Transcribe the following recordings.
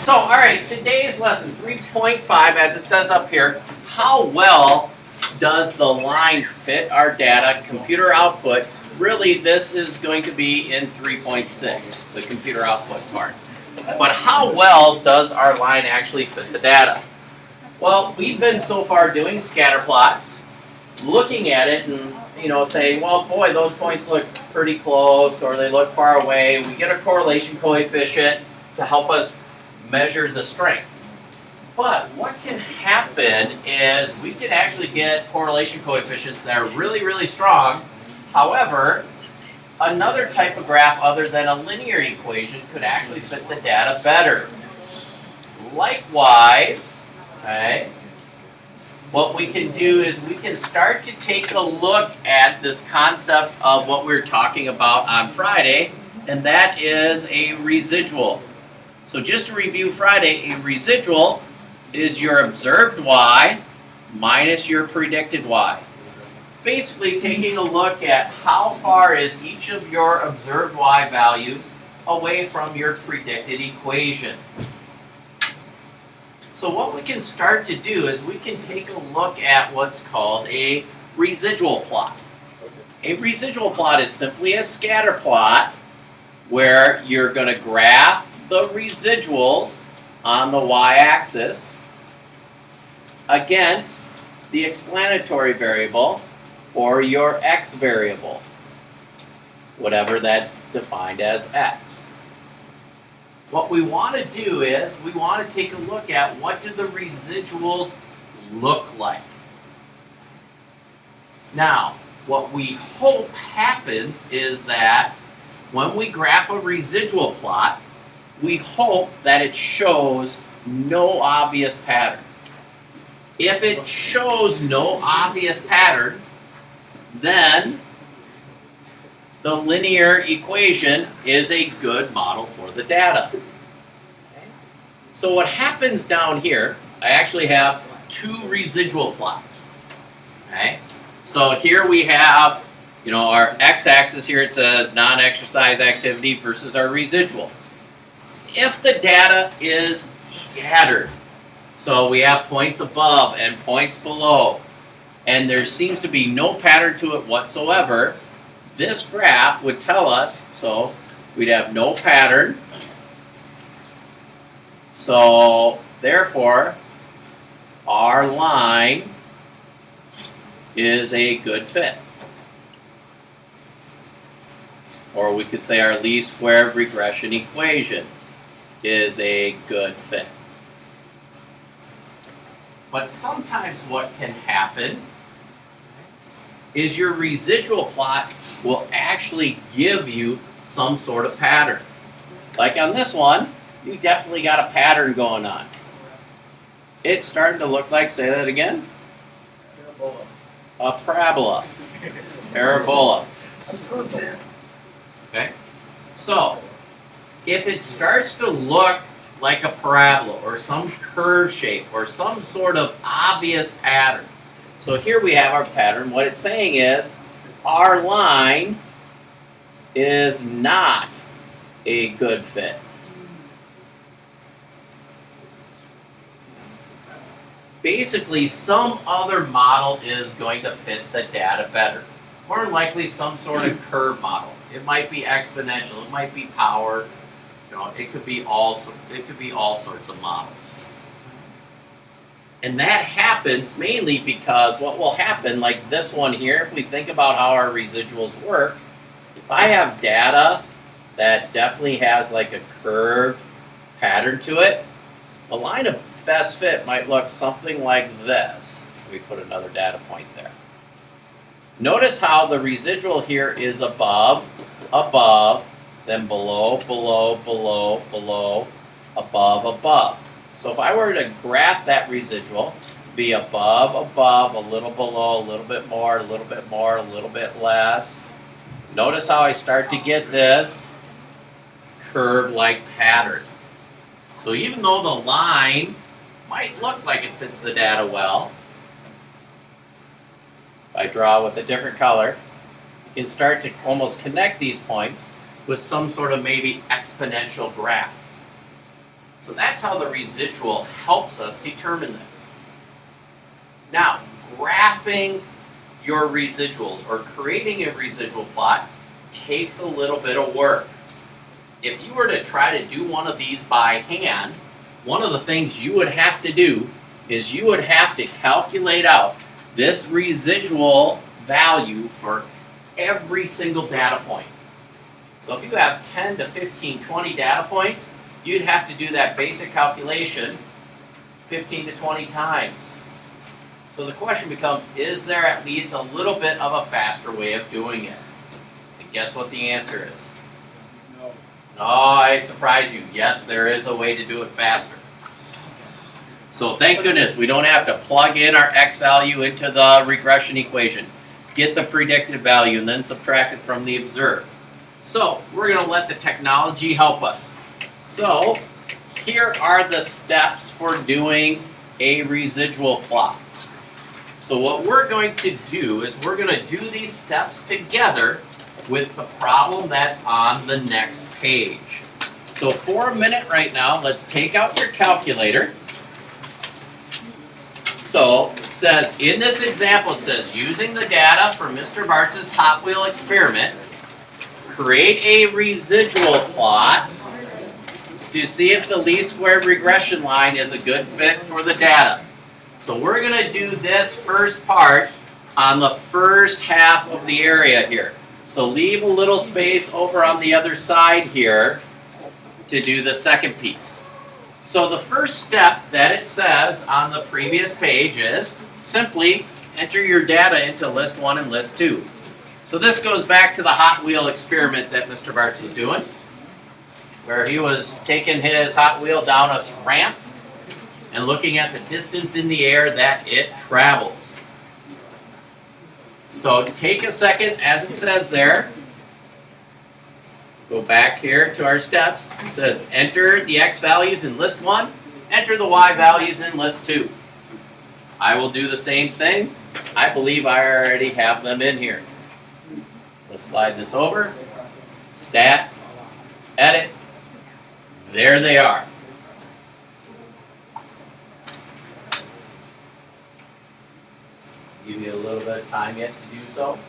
So, all right, today's lesson 3.5, as it says up here, how well does the line fit our data, computer outputs? Really, this is going to be in 3.6, the computer output part. But how well does our line actually fit the data? Well, we've been so far doing scatter plots, looking at it and saying, well, boy, those points look pretty close or they look far away. We get a correlation coefficient to help us measure the strength. But what can happen is we can actually get correlation coefficients that are really, really strong. However, another type of graph other than a linear equation could actually fit the data better. Likewise, okay, what we can do is we can start to take a look at this concept of what we were talking about on Friday, and that is a residual. So just to review Friday, a residual is your observed y minus your predicted y. Basically taking a look at how far is each of your observed y values away from your predicted equation. So what we can start to do is we can take a look at what's called a residual plot. A residual plot is simply a scatter plot where you're going to graph the residuals on the y-axis against the explanatory variable or your x variable, whatever that's defined as x. What we want to do is we want to take a look at what do the residuals look like. Now, what we hope happens is that when we graph a residual plot, we hope that it shows no obvious pattern. If it shows no obvious pattern, then the linear equation is a good model for the data. So what happens down here, I actually have two residual plots. Okay? So here we have, our x-axis here, it says non-exercise activity versus our residual. If the data is scattered, so we have points above and points below, and there seems to be no pattern to it whatsoever, this graph would tell us, so we'd have no pattern, so therefore our line is a good fit. Or we could say our least square regression equation is a good fit. But sometimes what can happen is your residual plot will actually give you some sort of pattern. Like on this one, you definitely got a pattern going on. It's starting to look like, say that again? Parabola. A parabola. Parabola. Okay? So, if it starts to look like a parabola or some curve shape or some sort of obvious pattern. So here we have our pattern. What it's saying is our line is not a good fit. Basically, some other model is going to fit the data better. More than likely some sort of curve model. It might be exponential, it might be power, it could be all sorts of models. And that happens mainly because what will happen, like this one here, if we think about how our residuals work, if I have data that definitely has like a curved pattern to it, the line of best fit might look something like this. We put another data point there. Notice how the residual here is above, above, then below, below, below, below, above, above. So if I were to graph that residual, be above, above, a little below, a little bit more, a little bit more, a little bit less. Notice how I start to get this curve-like pattern. So even though the line might look like it fits the data well, if I draw with a different color, you can start to almost connect these points with some sort of maybe exponential graph. So that's how the residual helps us determine this. Now, graphing your residuals or creating a residual plot takes a little bit of work. If you were to try to do one of these by hand, one of the things you would have to do is you would have to calculate out this residual value for every single data point. So if you have 10 to 15, 20 data points, you'd have to do that basic calculation 15 to 20 times. So the question becomes, is there at least a little bit of a faster way of doing it? And guess what the answer is? No. No, I surprise you. Yes, there is a way to do it faster. So thank goodness we don't have to plug in our x value into the regression equation, get the predicted value, and then subtract it from the observed. So we're going to let the technology help us. So here are the steps for doing a residual plot. So what we're going to do is we're going to do these steps together with the problem that's on the next page. So for a minute right now, let's take out your calculator. So it says, in this example, it says, using the data from Mr. Bartz's Hot Wheel experiment, create a residual plot to see if the least squared regression line is a good fit for the data. So we're going to do this first part on the first half of the area here. So leave a little space over on the other side here to do the second piece. So the first step that it says on the previous page is simply enter your data into list 1 and list 2. So this goes back to the Hot Wheel experiment that Mr. Bartz was doing, where he was taking his Hot Wheel down a ramp and looking at the distance in the air that it travels. So take a second, as it says there, go back here to our steps. It says enter the x values in list 1, enter the y values in list 2. I will do the same thing. I believe I already have them in here. Let's slide this over. Stat, edit. There they are. Give you a little bit of time yet to do so.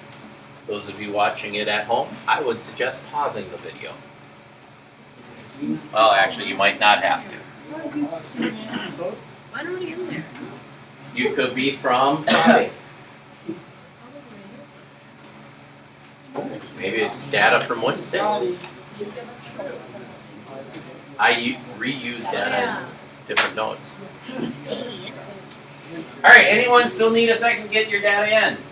Those of you watching it at home, I would suggest pausing the video. Well, actually, you might not have to. Why are we in there? You could be from Friday. Maybe it's data from Wednesday. I reuse data in different notes. All right, anyone still need a second to get your data ends?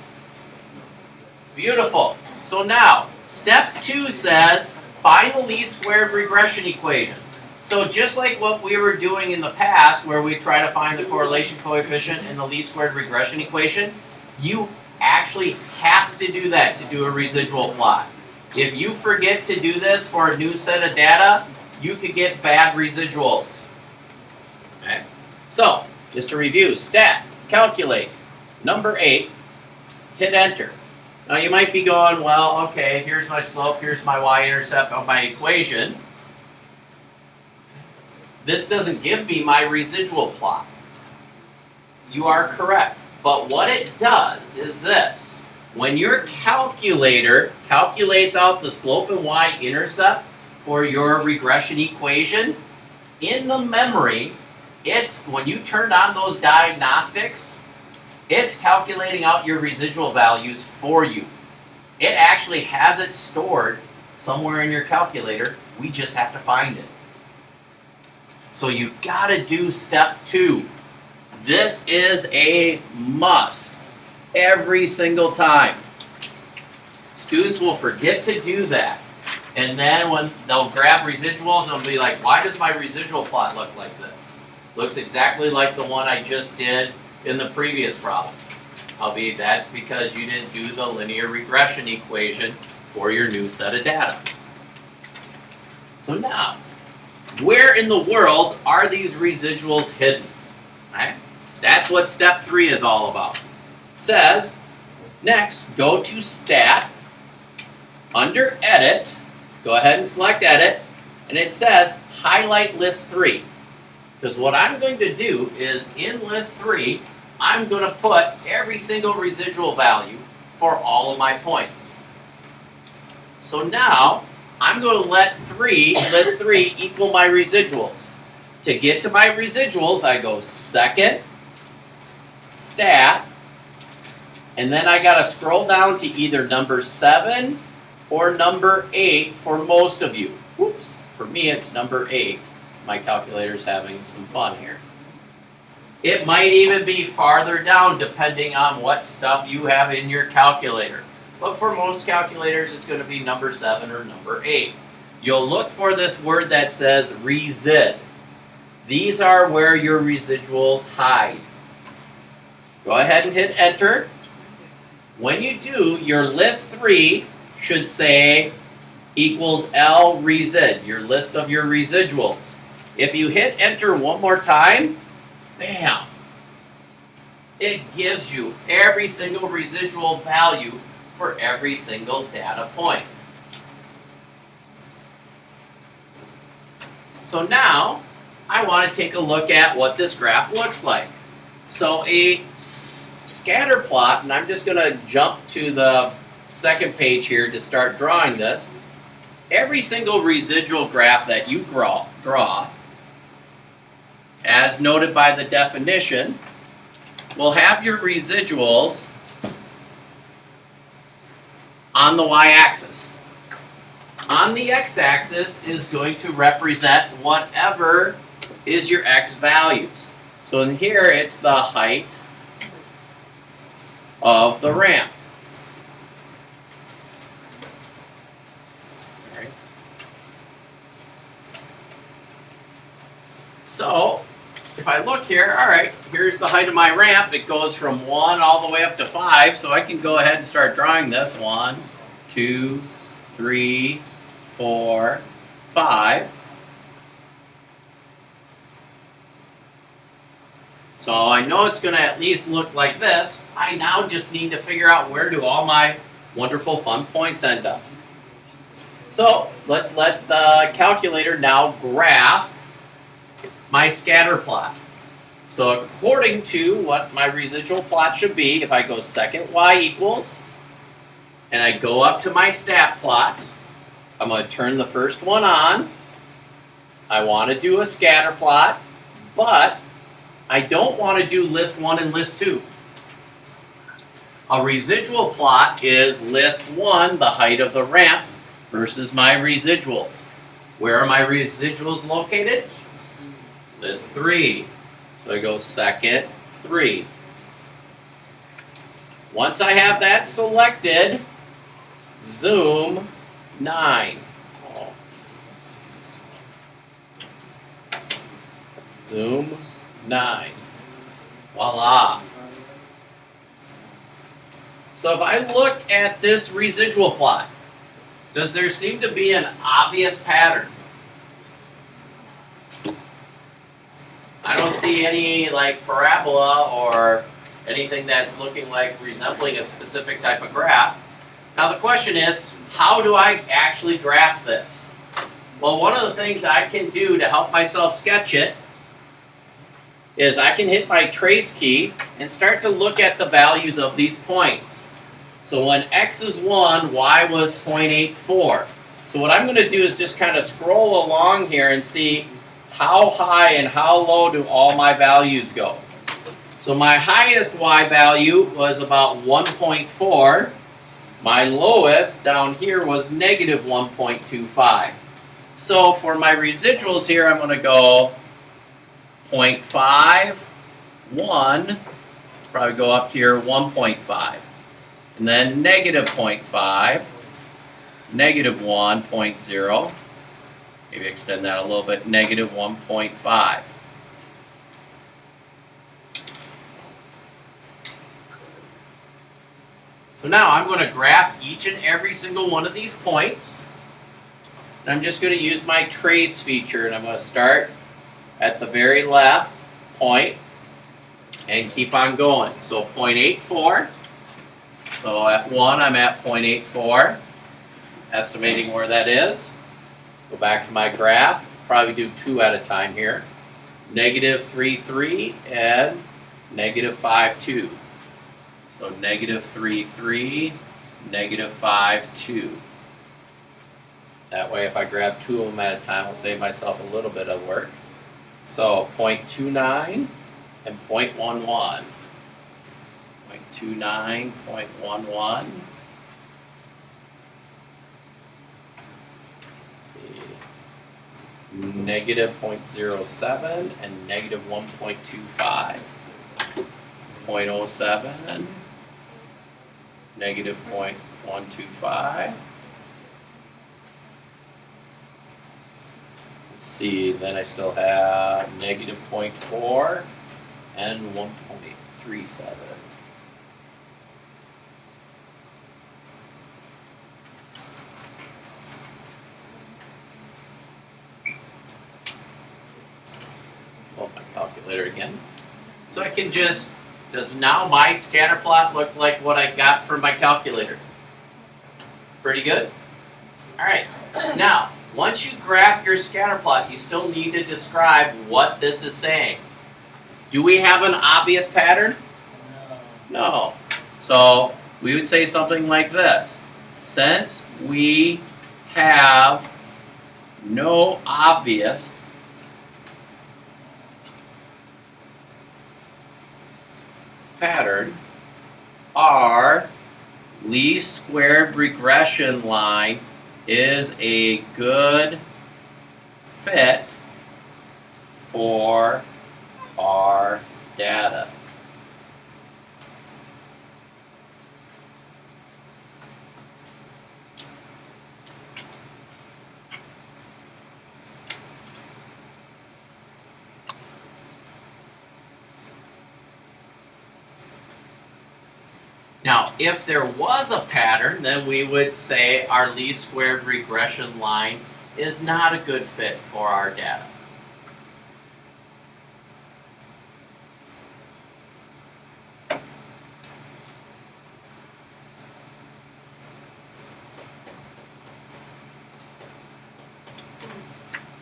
Beautiful. So now, step 2 says, find the least squared regression equation. So just like what we were doing in the past, where we try to find the correlation coefficient in the least squared regression equation, you actually have to do that to do a residual plot. If you forget to do this for a new set of data, you could get bad residuals. Okay? So, just to review, stat, calculate, number 8, hit enter. Now you might be going, well, okay, here's my slope, here's my y-intercept of my equation. This doesn't give me my residual plot. You are correct. But what it does is this. When your calculator calculates out the slope and y-intercept for your regression equation, in the memory, when you turned on those diagnostics, it's calculating out your residual values for you. It actually has it stored somewhere in your calculator. We just have to find it. So you gotta do step 2. This is a must every single time. Students will forget to do that. And then when they'll grab residuals, they'll be like, why does my residual plot look like this? Looks exactly like the one I just did in the previous problem. Albeit that's because you didn't do the linear regression equation for your new set of data. So now, where in the world are these residuals hidden? Right? That's what step 3 is all about. It says, next, go to Stat, under Edit, go ahead and select Edit, and it says, highlight list 3. Because what I'm going to do is in list 3, I'm going to put every single residual value for all of my points. So now I'm going to let list 3 equal my residuals. To get to my residuals, I go second, stat, and then I got to scroll down to either number 7 or number 8 for most of you. Whoops, for me it's number 8. My calculator's having some fun here. It might even be farther down depending on what stuff you have in your calculator. But for most calculators, it's going to be number 7 or number 8. You'll look for this word that says resid. These are where your residuals hide. Go ahead and hit enter. When you do, your list 3 should say equals L resid, your list of your residuals. If you hit enter one more time, bam, it gives you every single residual value for every single data point. So now, I want to take a look at what this graph looks like. So a scatter plot, and I'm just going to jump to the second page here to start drawing this. Every single residual graph that you draw, as noted by the definition, will have your residuals on the y-axis. On the x-axis is going to represent whatever is your x values. So in here it's the height of the ramp. Right. So if I look here, all right, here's the height of my ramp. It goes from 1 all the way up to 5, so I can go ahead and start drawing this. 1, 2, 3, 4, 5. So I know it's going to at least look like this. I now just need to figure out where do all my wonderful fun points end up. So let's let the calculator now graph my scatter plot. So according to what my residual plot should be, if I go second y equals, and I go up to my stat plots, I'm going to turn the first one on. I want to do a scatter plot, but I don't want to do list 1 and list 2. A residual plot is list 1, the height of the ramp, versus my residuals. Where are my residuals located? List 3. So I go second, 3. Once I have that selected, zoom 9. Zoom 9. Voila. So if I look at this residual plot, does there seem to be an obvious pattern? I don't see any like parabola or anything that's looking like resembling a specific type of graph. Now the question is, how do I actually graph this? Well, one of the things I can do to help myself sketch it is I can hit my trace key and start to look at the values of these points. So when x is 1, y was 0.84. So what I'm going to do is just kind of scroll along here and see how high and how low do all my values go. So my highest y value was about 1.4. My lowest down here was negative 1.25. So for my residuals here, I'm going to go 0.5, 1, probably go up to here 1.5. And then negative 0.5, negative 1.0, maybe extend that a little bit, negative 1.5. So now I'm going to graph each and every single one of these points. And I'm just going to use my trace feature, and I'm going to start at the very left point and keep on going. So 0.84. So at 1, I'm at 0.84, estimating where that is. Go back to my graph, probably do 2 at a time here. negative 3, 3, and negative 5, 2. So negative 3, 3, negative 5, 2. That way if I grab two of them at a time, I'll save myself a little bit of work. So 0.29 and 0.11. 0.29, 0.11. Negative 0.07 and negative 1.25. 0.07, negative 0.125. Let's see, then I still have negative 0.4 and 1.37. Pull my calculator again. So I can just, does now my scatter plot look like what I got from my calculator? Pretty good? Alright, now, once you graph your scatter plot, you still need to describe what this is saying. Do we have an obvious pattern? No. So, we would say something like this. Since we have no obvious pattern, our least squared regression line is a good fit for our data. Now, if there was a pattern, then we would say our least squared regression line is not a good fit for our data.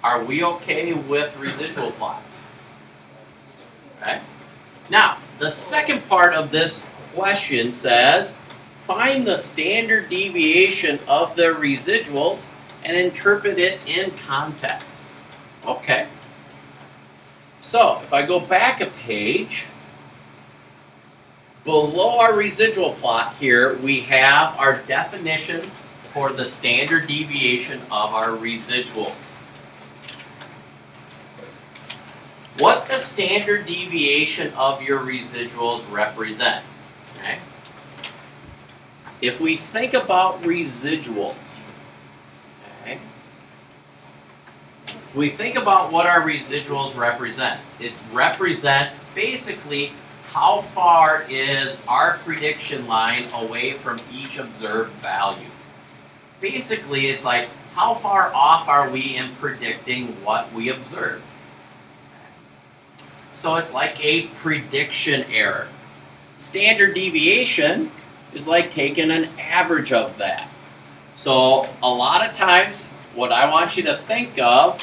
Are we okay with residual plots? Okay. Now, the second part of this question says, find the standard deviation of the residuals and interpret it in context. Okay. So, if I go back a page, below our residual plot here, we have our definition for the standard deviation of our residuals. What the standard deviation of your residuals represent. Okay. If we think about residuals, okay, if we think about what our residuals represent, it represents basically how far is our prediction line away from each observed value. Basically, it's like how far off are we in predicting what we observe. So it's like a prediction error. Standard deviation is like taking an average of that. So a lot of times, what I want you to think of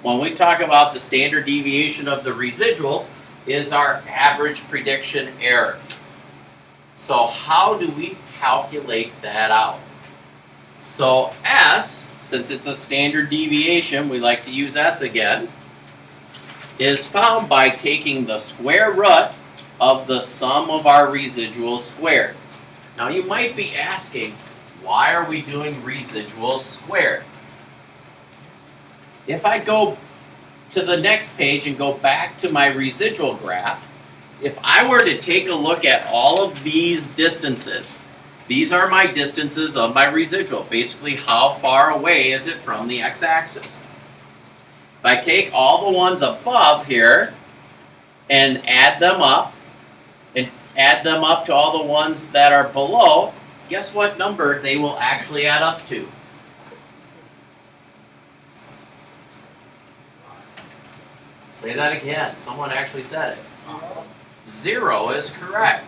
when we talk about the standard deviation of the residuals is our average prediction error. So how do we calculate that out? So S, since it's a standard deviation, we like to use S again, is found by taking the square root of the sum of our residuals squared. Now you might be asking, why are we doing residuals squared? If I go to the next page and go back to my residual graph, if I were to take a look at all of these distances, these are my distances of my residual. Basically, how far away is it from the x-axis? If I take all the ones above here and add them up, to all the ones that are below, guess what number they will actually add up to? Say that again. Someone actually said it. 0 is correct.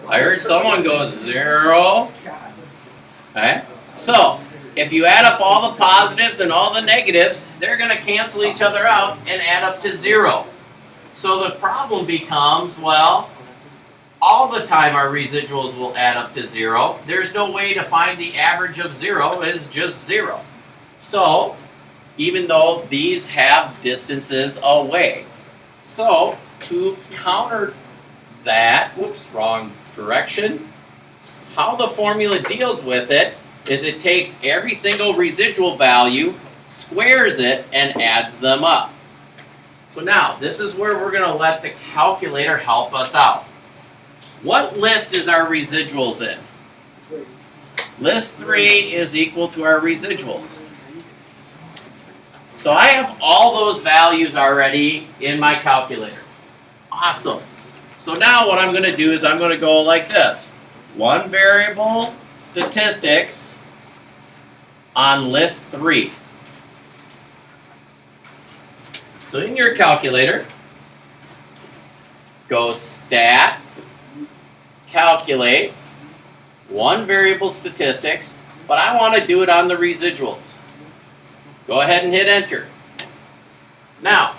I heard someone go 0. Okay? So, if you add up all the positives and all the negatives, they're going to cancel each other out and add up to 0. So the problem becomes, well, all the time our residuals will add up to 0. There's no way to find the average of 0 is just 0. So, even though these have distances away. So, to counter that, whoops, wrong direction, how the formula deals with it is it takes every single residual value, squares it, and adds them up. So now, this is where we're going to let the calculator help us out. What list is our residuals in? List 3 is equal to our residuals. So I have all those values already in my calculator. Awesome. So now what I'm going to do is I'm going to go like this. One variable statistics on list 3. So in your calculator, go stat, calculate, one variable statistics, but I want to do it on the residuals. Go ahead and hit enter. Now,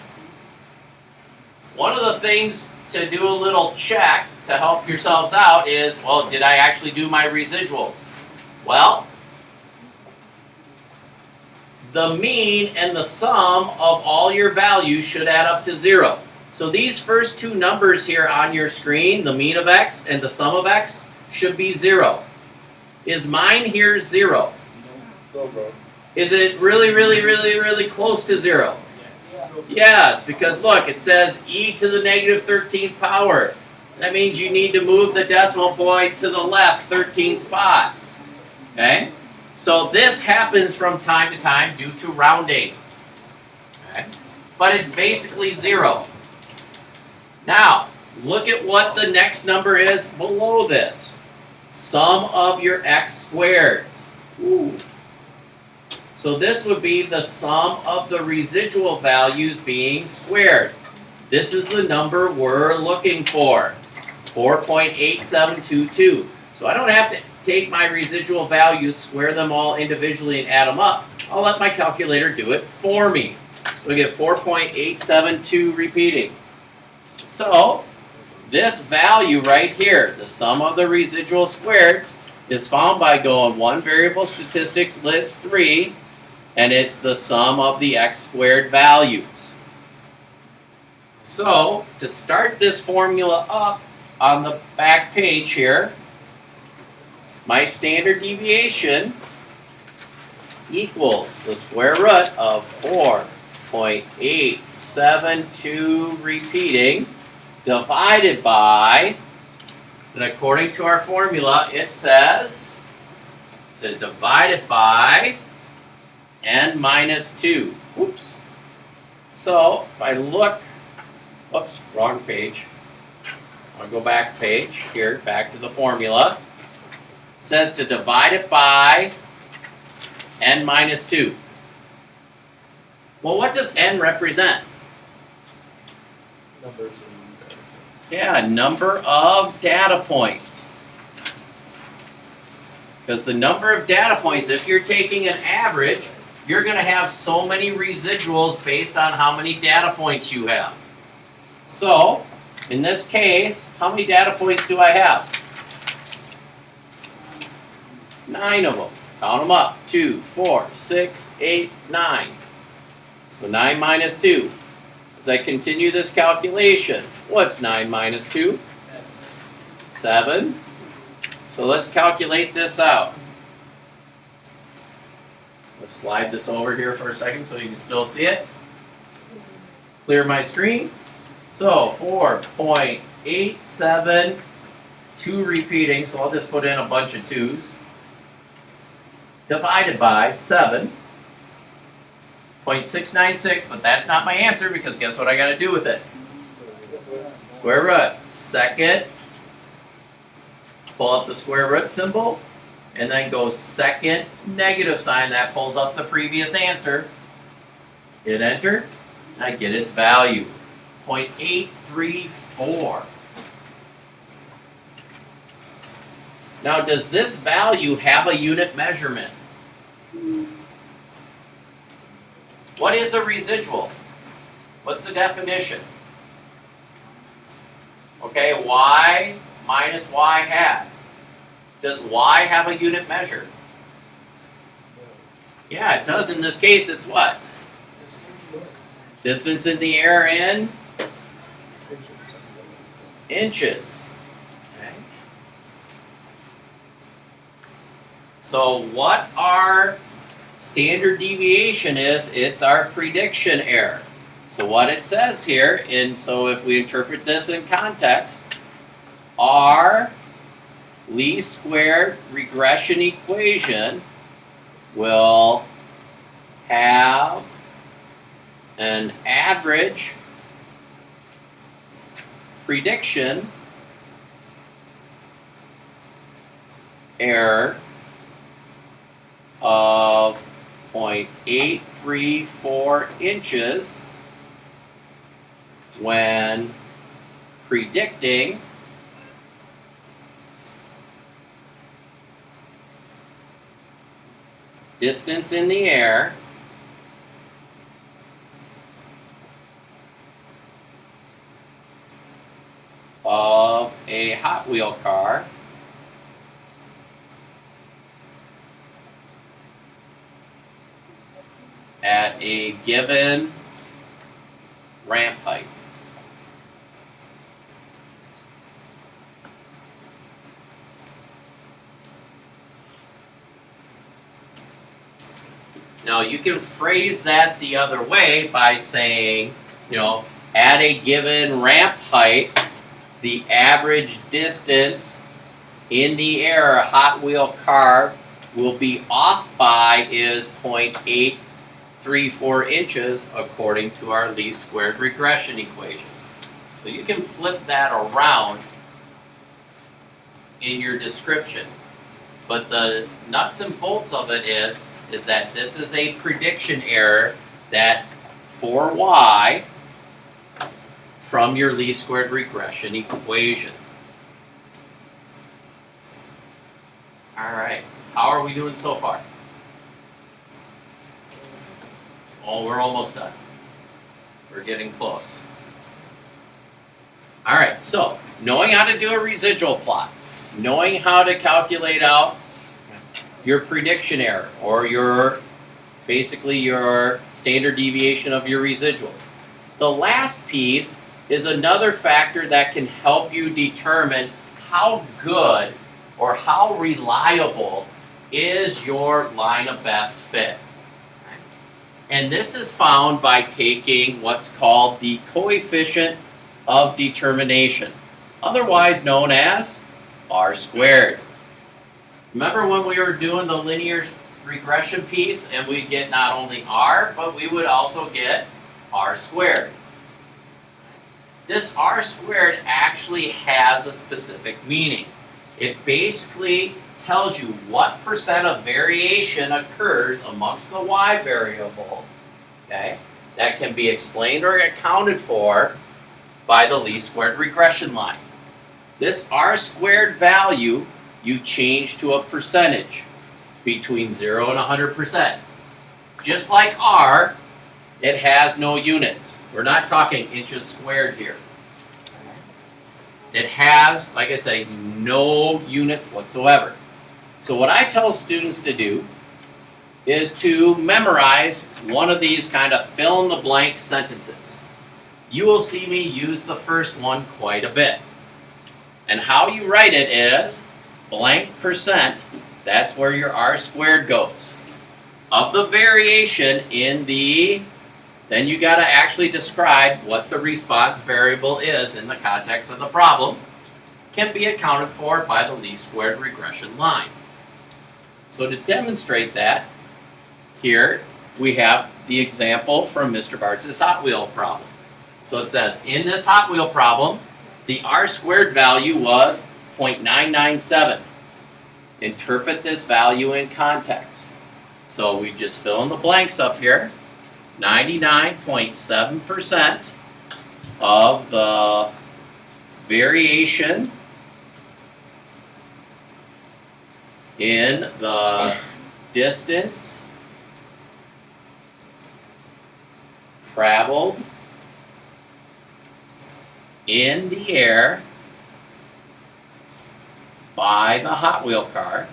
one of the things to do a little check to help yourselves out is, well, did I actually do my residuals? Well, the mean and the sum of all your values should add up to 0. So these first two numbers here on your screen, the mean of x and the sum of x, should be 0. Is mine here 0? No, bro. Is it really close to 0? Yes, because look, it says e to the negative 13th power. That means you need to move the decimal point to the left 13 spots. Okay? So this happens from time to time due to rounding. Okay? But it's basically 0. Now, look at what the next number is below this. Sum of your x squareds. Ooh. So this would be the sum of the residual values being squared. This is the number we're looking for, 4.8722. So I don't have to take my residual values, square them all individually and add them up. I'll let my calculator do it for me. So we get 4.872 repeating. So this value right here, the sum of the residual squareds, is found by going one variable statistics list 3, and it's the sum of the x squared values. So, to start this formula up on the back page here, my standard deviation equals the square root of 4.872 repeating divided by, and according to our formula, it says to divide it by n minus 2. Whoops. So, if I look, whoops, wrong page. I'll go back page, here, back to the formula. It says to divide it by n minus 2. Well, what does n represent? Numbers. Yeah, number of data points. Because the number of data points, if you're taking an average, you're going to have so many residuals based on how many data points you have. So, in this case, how many data points do I have? 9 of them. Count them up. 2, 4, 6, 8, 9. So 9 minus 2. As I continue this calculation, what's 9 minus 2? 7. So let's calculate this out. Let's slide this over here for a second so you can still see it. Clear my screen. So 4.872 repeating, so I'll just put in a bunch of 2's, divided by 7.696, but that's not my answer because guess what I got to do with it? Square root. Second, pull up the square root symbol, and then go second negative sign. That pulls up the previous answer. Hit enter. I get its value, 0.834. Now, does this value have a unit measurement? What is a residual? What's the definition? Okay, y minus y hat. Does y have a unit measure? Yeah, it does. In this case, it's what? Distance in the air in inches. Okay. So what our standard deviation is, it's our prediction error. So what it says here, and so if we interpret this in context, our least squared regression equation will have an average prediction error of 0.834 inches when predicting distance in the air of a Hot Wheel car at a given ramp height. Now you can phrase that the other way by saying, at a given ramp height, the average distance in the air a Hot Wheel car will be off by is 0.834 inches according to our least squared regression equation. So you can flip that around in your description. But the nuts and bolts of it is that this is a prediction error that for y from your least squared regression equation. All right, how are we doing so far? Oh, we're almost done. We're getting close. All right, so knowing how to do a residual plot, knowing how to calculate out your prediction error or basically your standard deviation of your residuals. The last piece is another factor that can help you determine how good or how reliable is your line of best fit. And this is found by taking what's called the coefficient of determination, otherwise known as R squared. Remember when we were doing the linear regression piece and we'd get not only R, but we would also get R squared. This R squared actually has a specific meaning. It basically tells you what percent of variation occurs amongst the y variables, okay, that can be explained or accounted for by the least squared regression line. This R squared value you change to a percentage between 0 and 100%. Just like R, it has no units. We're not talking inches squared here. It has, like I say, no units whatsoever. So what I tell students to do is to memorize one of these kind of fill-in-the-blank sentences. You will see me use the first one quite a bit. And how you write it is blank percent, that's where your R squared goes. Of the variation in then you got to actually describe what the response variable is in the context of the problem, can be accounted for by the least squared regression line. So to demonstrate that, here we have the example from Mr. Bartz's Hot Wheel problem. So it says, in this Hot Wheel problem, the R squared value was 0.997. Interpret this value in context. So we just fill in the blanks up here. 99.7% of the variation in the distance traveled in the air by the Hot Wheel car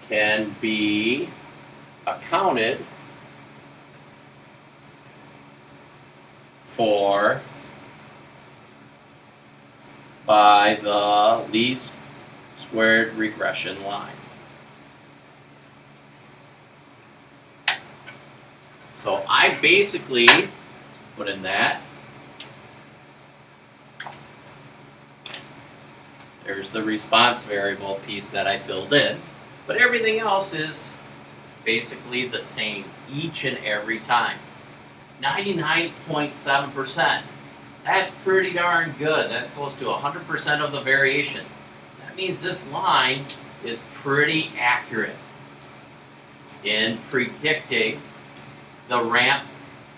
can be accounted for by the least squared regression line. So I basically put in that. There's the response variable piece that I filled in. But everything else is basically the same each and every time. 99.7%. That's pretty darn good. That's close to 100% of the variation. That means this line is pretty accurate in predicting the ramp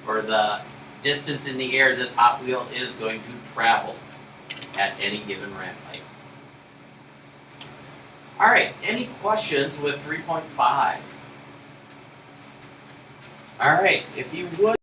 or the distance in the air this Hot Wheel is going to travel at any given ramp height. All right, any questions with 3.5? All right, if you would.